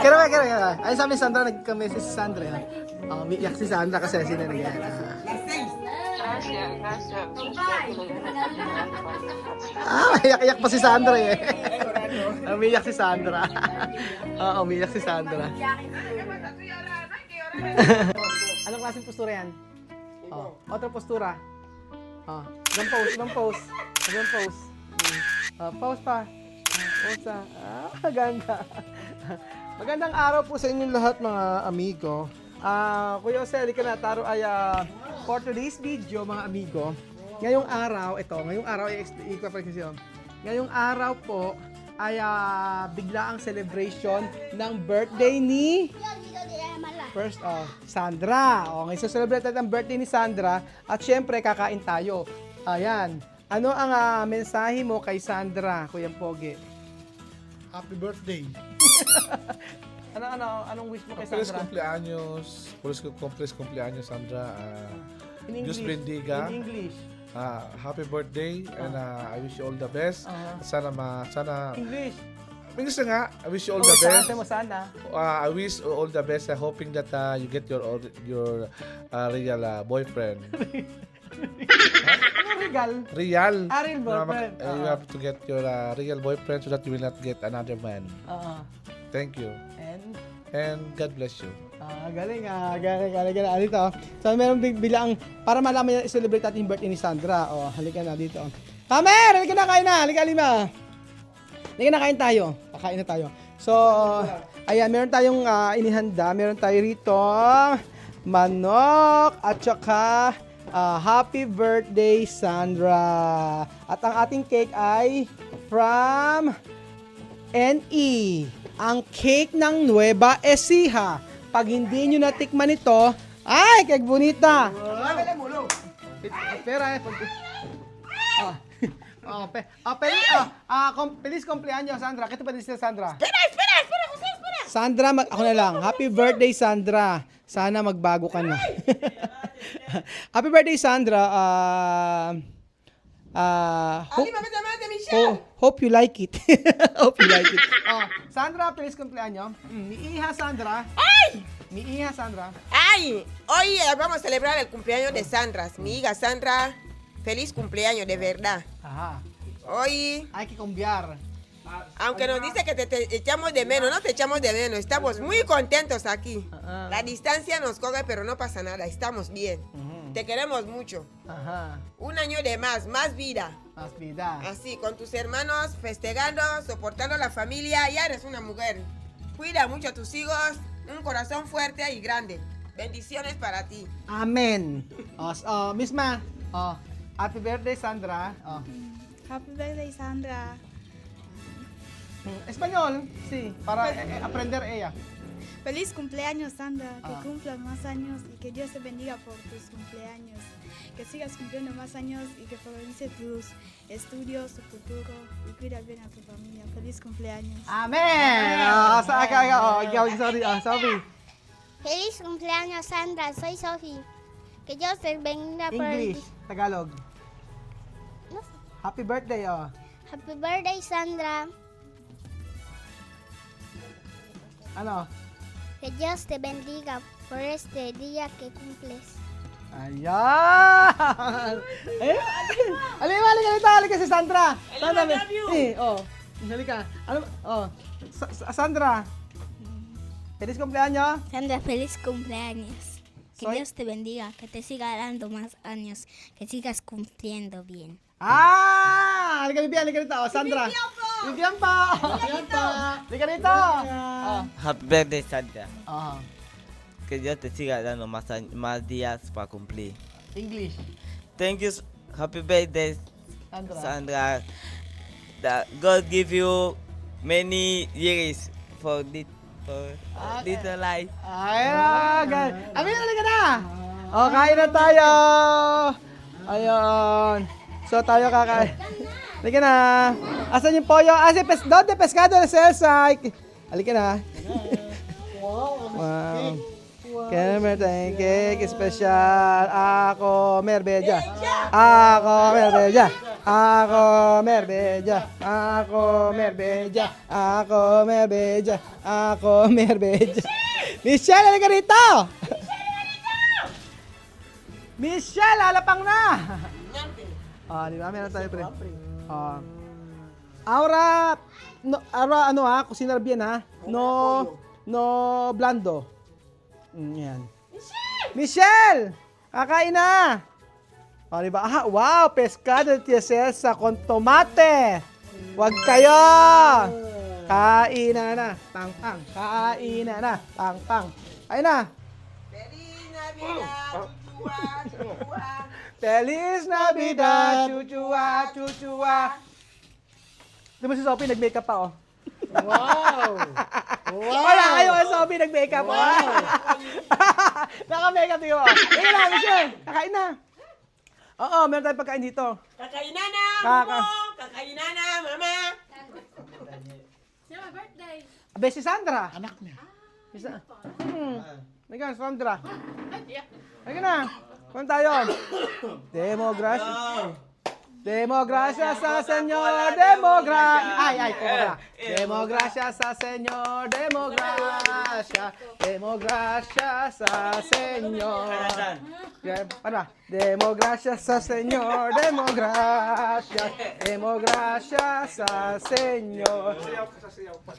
Kaya. Ay, sabi ni Sandra, nagka-message si Sandra. Umiiyak si Sandra kasi sinanagyan. Iyak-iyak pa si Sandra eh. Umiiyak si Sandra. Umiiyak si Sandra. Anong klaseng postura yan? Otra postura. Ibang pose. Pause pa. Pause. Ganda. Magandang araw po sa inyong lahat mga amigo. Kuya Jose, ka na, taro ay for today's video mga amigo. Ngayong araw ngayong araw po ay bigla ang celebration ng birthday ni Sandra. Ngayon celebrate natin ang birthday ni Sandra at syempre kakain tayo. Ayan. Ano ang mensahe mo kay Sandra, Kuya Pogi? Happy birthday. Anong wish mo kay Sandra? Feliz cumpleaños, Sandra. In Diyos English. bendiga. In English. Happy birthday and I wish you all the best. Sana English. English na nga. I wish you all the best. Mo sana. I wish you all the best. Hoping that you get your real boyfriend. Real. Real. Real boyfriend. You have to get your real boyfriend so that you will not get another man. Thank you. And God bless you. Galing. Dito. So, meron bilang, para malaman niya, i-celebrate natin yung birthday ni Sandra. Halika na dito. Kamer! Halika na, kain na. Halika, Lima. Halika na, kain tayo. Kakain na tayo. So, ayan, meron tayong inihanda. Meron tayo rito manok at saka happy birthday, Sandra. At ang ating cake ay from NE. Ang cake ng Nueva Ecija. Pag hindi nyo natikman ito, ay, kaya bonita. Pera feliz cumpleaños, Sandra. Kito pa din sila, Sandra. Espera. Sandra, ako na lang. Happy birthday, Sandra. Sana magbago ka na. Happy birthday, Sandra. Hope you like it. Sandra, feliz cumpleaños. Mi hija Sandra. ¡Ay! Mi hija Sandra. ¡Ay! Hoy vamos a celebrar el cumpleaños de Sandra. Mi hija Sandra, feliz cumpleaños, de verdad. Ajá. Hoy, Hay que cambiar. aunque nos dice que te echamos de menos, no te echamos de menos. Estamos muy contentos aquí. La distancia nos coge, pero no pasa nada. Estamos bien. Te queremos mucho. Ajá. Un año de más vida. Más vida. Así, con tus hermanos, festejando, soportando la familia. Ya eres una mujer. Cuida mucho a tus hijos. Un corazón fuerte y grande. Bendiciones para ti. Amen. Misma. Happy birthday, Sandra. Happy birthday, Sandra. Español, sí, para aprender ella. Feliz cumpleaños, Sandra. Que cumplas más años y que Dios te bendiga por tus cumpleaños. Que sigas cumpliendo más años y que favorece tus estudios, tu futuro y cuida bien a tu familia. Feliz cumpleaños. Amen. Sorry. Feliz cumpleaños, Sandra. Soy Sophie. Que Dios te bendiga por English, Tagalog. No sé. Happy birthday, Happy birthday, Sandra. Ano? Que Dios te bendiga por este día que cumples. Ayan! Halika si Sandra. Sandra, love you. Halika. Sandra. Feliz cumpleaños. Sandra, feliz cumpleaños. Que Soy- Dios te bendiga, que te siga dando más años, que sigas cumpliendo bien. Halika dito. Sandra. Bibigyan pa. Halika dito. Happy birthday, Sandra. Ah, Que Dios te siga dando más días para cumplir. English. Thank you. Happy birthday, Sandra. Sandra. That God give you many years for this life. Ayan. Halika na. Kain na tayo. Ayun. So tayo kakain. Halika na. Asan yung pollo? Donde pescado de Celsa? Halika na. Wow. Kaya thank cake special. Ako, Merbeja. A comer bella, a comer bella, a comer bella, a comer bella. Michelle, halika rito! Michelle, alapang na! Di ba? Meron tayo, pre. Aura, no, aura, ano ha? Kusinarbian ha? No blando. Yan. Michelle! Kakain na! Di ba? Wow! Pescado de tiesesa con tomate! Huwag kayo! Kain na. Pang. Kain na. Pang. Kain na! Feliz Navidad, chuchua. Feliz Navidad! Chuchua! Di ba si Sophie nag-makeup pa, oh? Wow! Wala kayo kay Sophie nag-makeup, wow! Naka-makeup yun, oh. Tingnan na, Michelle! Kakain na! Oo, meron tayong pagkain dito. Kakainan na, Kaka- Momo. Kakainan na, Mama. Abe, si Sandra. Anak niya. Halika, Sandra. Halika na. Kung tayo. Demogracia sa Senyor, Ay, cobra. Demogracia sa Senyor, Demogracia sa Senyor. Ano? Demogracia sa Senyor, Demogracia sa Senyor. Sayaw ka sa sayaw pa.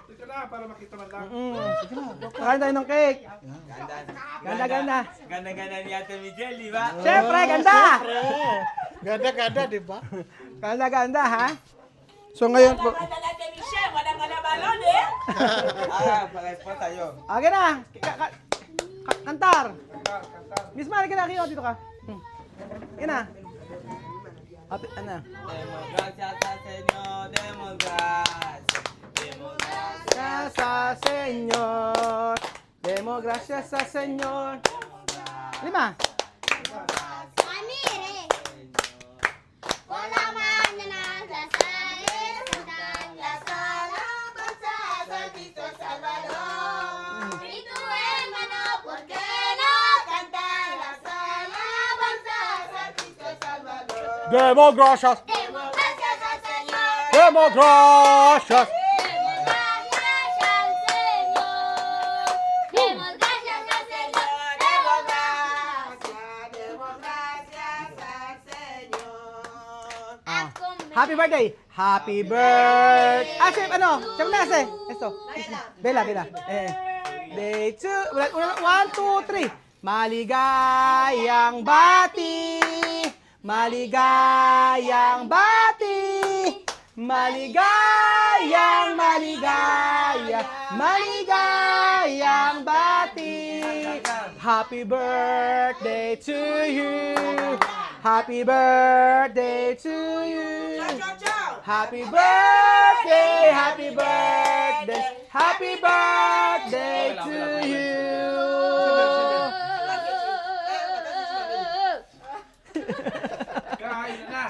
Dito na, para makita man lang. Kakain tayo ng cake. Ganda. Ganda-ganda ni Ate Michelle, di ba? Siyempre, ganda. Ganda-ganda, di ba? Ganda, ha? So ngayon po, Ate Michelle, walang balon eh. Pares po tayo. okay na. Kantar. Miss Mari, ka dito ka. Yan na. Ano? Demogracia sa Senyor, demogracia. Gracias sa Senyor. Demogracia sa Senyor. Lima. Amire. Con la mañana las aves cantan la alabanza a Santito Salvador. Y tu hermano, ¿por qué no cantan las alabanzas a Santito Salvador? Demos gracias. Demos gracias al Señor. Demos gracias. Demos gracias al Señor. Demos gracias al Señor. Demos Gracias al Señor. Happy birthday. Happy birthday. Siyempre, ano? Siyempre na, Ase. Esto. Bella. Day 2. 1, 2, 3. Maligayang bati. Maligayang bati. Happy birthday to you. Happy birthday to you. Ciao. Happy birthday to you.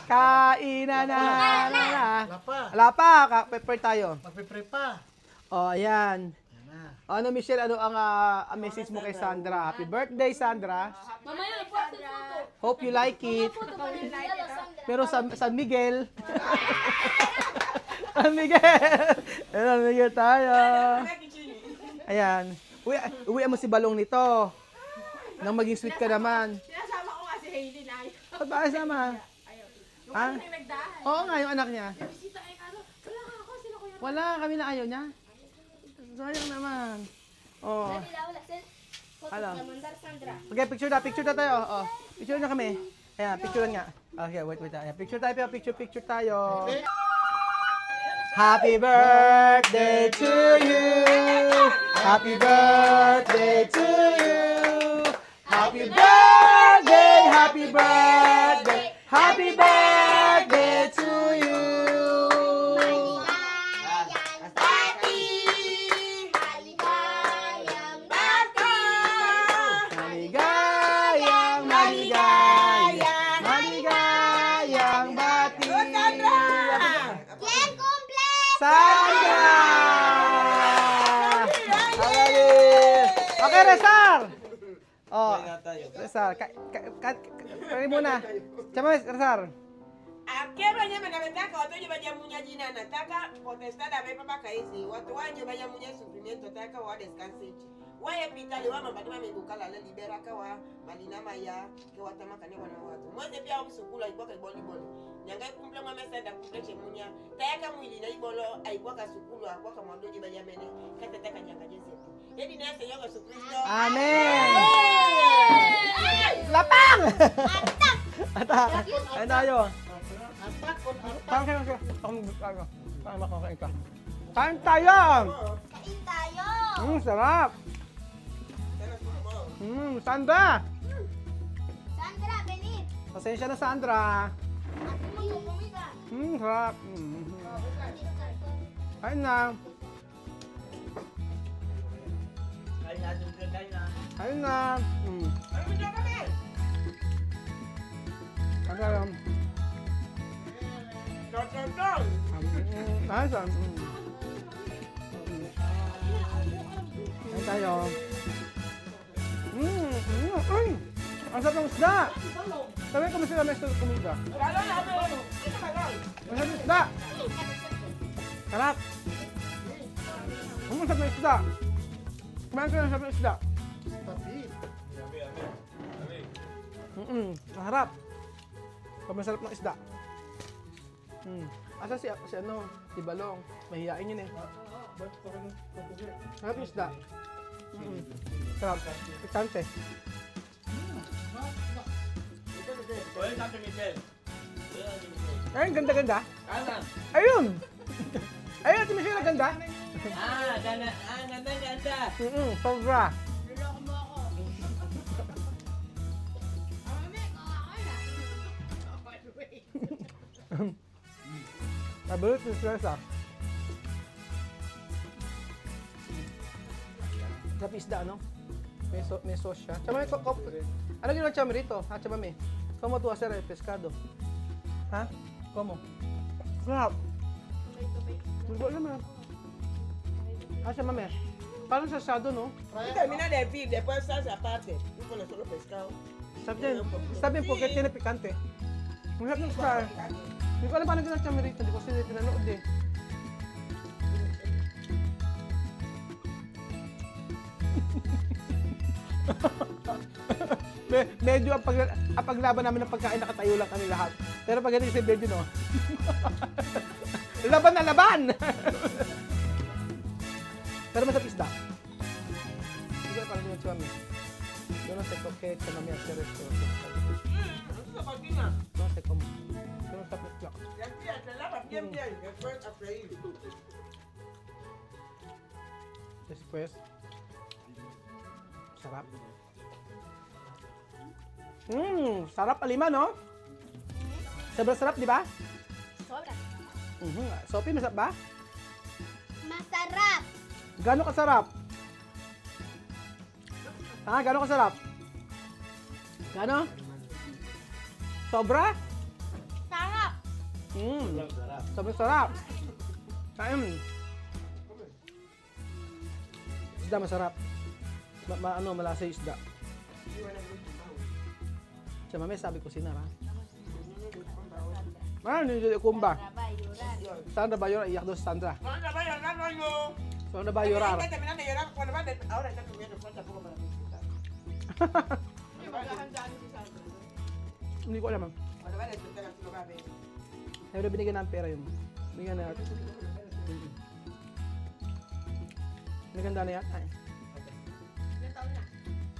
Kain na. Wala pa, pepper tayo. Magpipray pa. Ayan. Yan na. Ano, Michelle, ano ang message mo kay Sandra? Happy birthday, Sandra. Hope you like it. Pero San Miguel. San Miguel tayo. Ayan. Uwi mo si Balong nito. Nang maging sweet ka naman. Sinasama ko nga si Hailey na ayaw. Ba't ba kasama? Ha? Oo nga, yung anak niya. Wala, kami na ayaw niya. Sayang naman. Oh. Hello. Okay, picture na tayo. Oh. Picture na kami. Ayan, picture nga. Okay, wait. Ayan, picture tayo. Happy birthday to you. Happy birthday to you. Happy birthday. Happy birthday to you. Maligayang bati. ¿Quién cumple? Sandra! Okay, Resar! Oh, Kaya tayo. Resar, kaya muna. Tsama, Resar. Ake banyama na betaka watoto banyamunya jina nataka potestad abe papa kaisi watu wanyo banyamunya sufrimiento taka wa descansage waye pitali wa mabadima mebukala le libera kawa malina maya ke watama kane wana watu mweze pia usukula iboka iboli boli nyanga kumple mwa mesenda kumple chemunya tayaka mwili na ibolo aiboka sukulu akwaka mwadoji banyamene kata taka nyanga jese yedi na se yoga sukristo Amen! Lapang! Atak! Ayun tayo. Parang kayo. Parang makakain ka. Kain tayo! Kain tayo! Sarap! Sandra! Sandra, Benit! Pasensya na, Sandra. Ate mo yung kumita. Sarap. Kain na. Kain na. Kain na. Nice. Kain tayo. Ay! Ang sarap ng isda! Sabi ko sila may kumida. Ang sarap ng isda! Sarap! Ang sarap ng isda! Kumain ko ng sarap ng isda. Ang harap. Pag masarap ng isda. Asa si ano, si Balong. Mahihain yun eh. Sarap ng isda. Sarap. Pikante. Ayun, ganda-ganda. Ayun! Ayun, si Michelle, ganda. Ganda. Sobra. Nabalot yung stress ah. Sarap isda, ano? May sauce siya. Tsaka may ano ginawa chame rito? Ha, chama me? ¿Cómo tú hacer el pescado? Ha? ¿Cómo? Sarap. Hindi ko alam ah. Ha, chama me? Parang sasado, no? y termina de hervir después salsa aparte y con el solo pescado Está bien porque tiene picante. Masarap ng isda eh. Hindi ko alam paano ginawa chame rito. Hindi ko sila pinanood eh. Medyo ang paglaban namin ng pagkain, nakatayo lang kami lahat. Pero pag ganito si Benji, no? Laban na laban! Pero masarap isda. Hindi ko parang yung chami. Yo no sé por qué chami hacer esto. No sé cómo. Yo no sé por qué. te lava bien después a freír Después, sarap. Sarap alima, no? Sobrang sarap, di ba? Sobra. Sophie, masarap ba? Masarap. Gano'ng kasarap? Ha? Gano'ng kasarap? Gano? Sobra? Sarap. Sobrang sarap. Kain. Isda masarap. Malasa yung isda. Siya mami, sabi ko sinar, ha? Hindi kumba. Sandra va a llorar, iyak daw si Sandra. Sandra va a llorar, no yo. Sandra va a llorar. Está terminando de llorar cuando va ahora está comiendo falta poco para disfrutar. Hindi ko alam. Cuando va a disfrutar así lo va a ver. Pero binigyan ng pera yun. Binigyan na. Naganda na yan. Ay.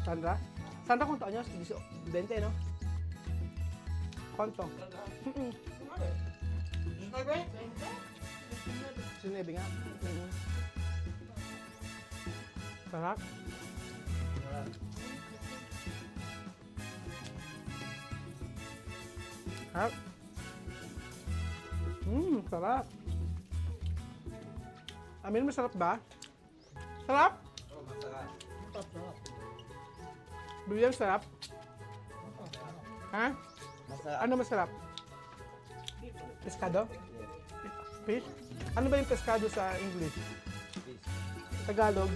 Sandra? Sandra, kung taon niya? 20, no? Kwanto? Sinabi nga. Sarap. Sarap. Sarap. Amin, masarap ba? Sarap? Bigyan sarap? Ha? Masarap. Ano masarap? Pescado? Fish? Ano ba yung pescado sa English? Tagalog?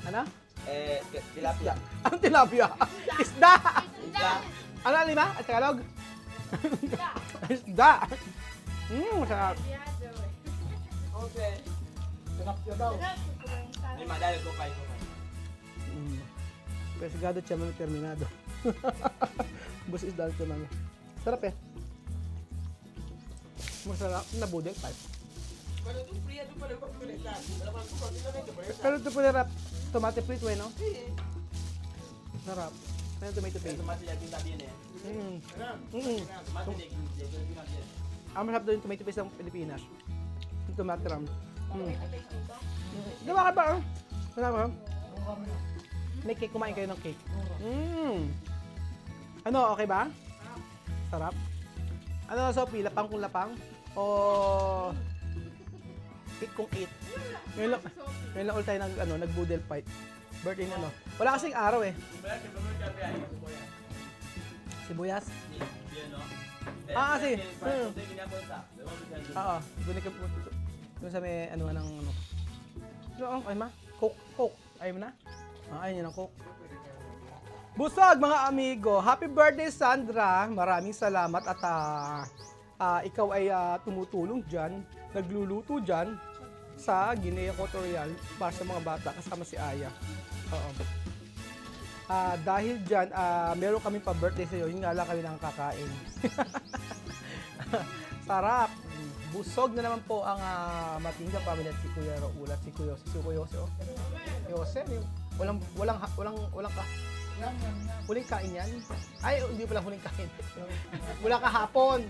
Ano? Tilapia. Ang tilapia? Isda! Isda. Ano lima? At Tagalog? Isda. Masarap. Okay. Sarap yun daw. Pesigado siya mga terminado. Bus isda siya mga. Sarap eh. Masarap na budel pa. Cuando tú frías, tú puedes conectar. Pero cuando tú continuamente pones Pero ito po narap. Tomate frito eh, no? Sarap. Ano tomato paste? Ang masarap doon yung tomato paste ng Pilipinas. Yung tomato ram. Gawa ka ba? Wala ba? May cake, kumain kayo ng cake. Ano, okay ba? Sarap. Ano, Sophie? Lapang kung lapang? O eat kung eat? Ngayon lang ulit tayo nag-boodle fight. Birthday na, no? Wala kasing araw eh. Sibuyas? Kasi. Oo. Bunik po. Doon sa may ano. So, ay ma? Coke. Ayaw mo na? Ayaw niya ng Coke. Busog mga amigo. Happy birthday Sandra. Maraming salamat at ikaw ay tumutulong dyan. Nagluluto dyan sa Guinea Equatorial para sa mga bata kasama si Aya. Oo. Dahil dyan, meron kami pa birthday sa'yo. Yun nga lang kami nang kakain. Sarap. Busog na naman po ang Matinga family at si Kuya Raul at si Kuya Yose. Yose, huling kain yan? Ay, hindi pala huling kain. Wala kahapon.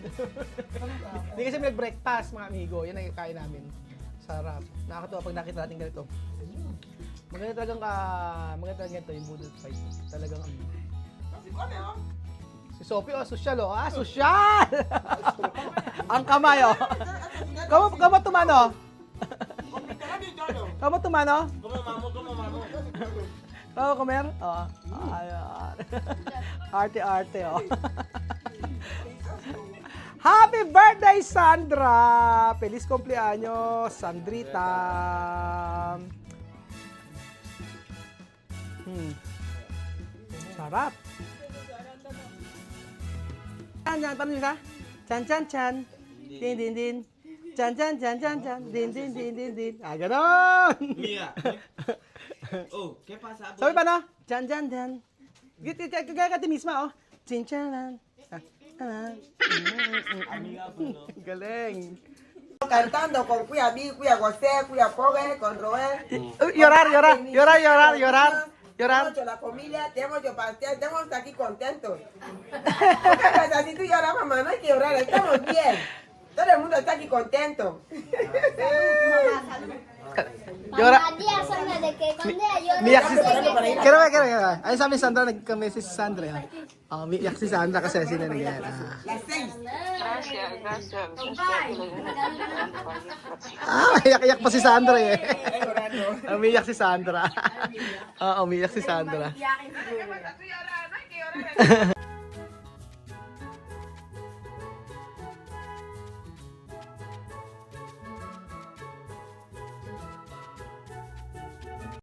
Hindi kasi nag-breakfast, mga amigo. Yan ang kain namin. Sarap. Nakakatuwa pag nakita natin ganito. Maganda talagang ganito yung boodle fight. Talagang si Sophie, social oh. Social! Ang kamay oh. Kamo tumano? Kamo tumano? Kamo kumer? Oo. Ayan. Arte-arte oh. Happy birthday, Sandra! Feliz cumpleaños, Sandrita! Sarap! Paano yung isa? Chan. Din. Chan. Din. Ganon! Mira. Oh, ¿qué pasa? Sabi pa no? Chan. Kagaya ka misma oh. Chan. Galing. Cantando con cuya bi, cuya gosé, cuya pobre, con Roel. Llorar. Tenemos hecho la familia, tenemos hecho pastel, estamos aquí contentos. Porque si tú lloras, mamá, no hay que llorar, estamos bien. Todo el mundo está aquí contento. Llora. María, Sandra, de que cuando yo Miyak si Kira. Ay sabi ni Sandra, nag-message si Sandra. Miyak si Sandra kasi sila nag-yan. Las 6. Iyak pa si Sandra eh. Umiyak si Sandra. Umiyak si Sandra.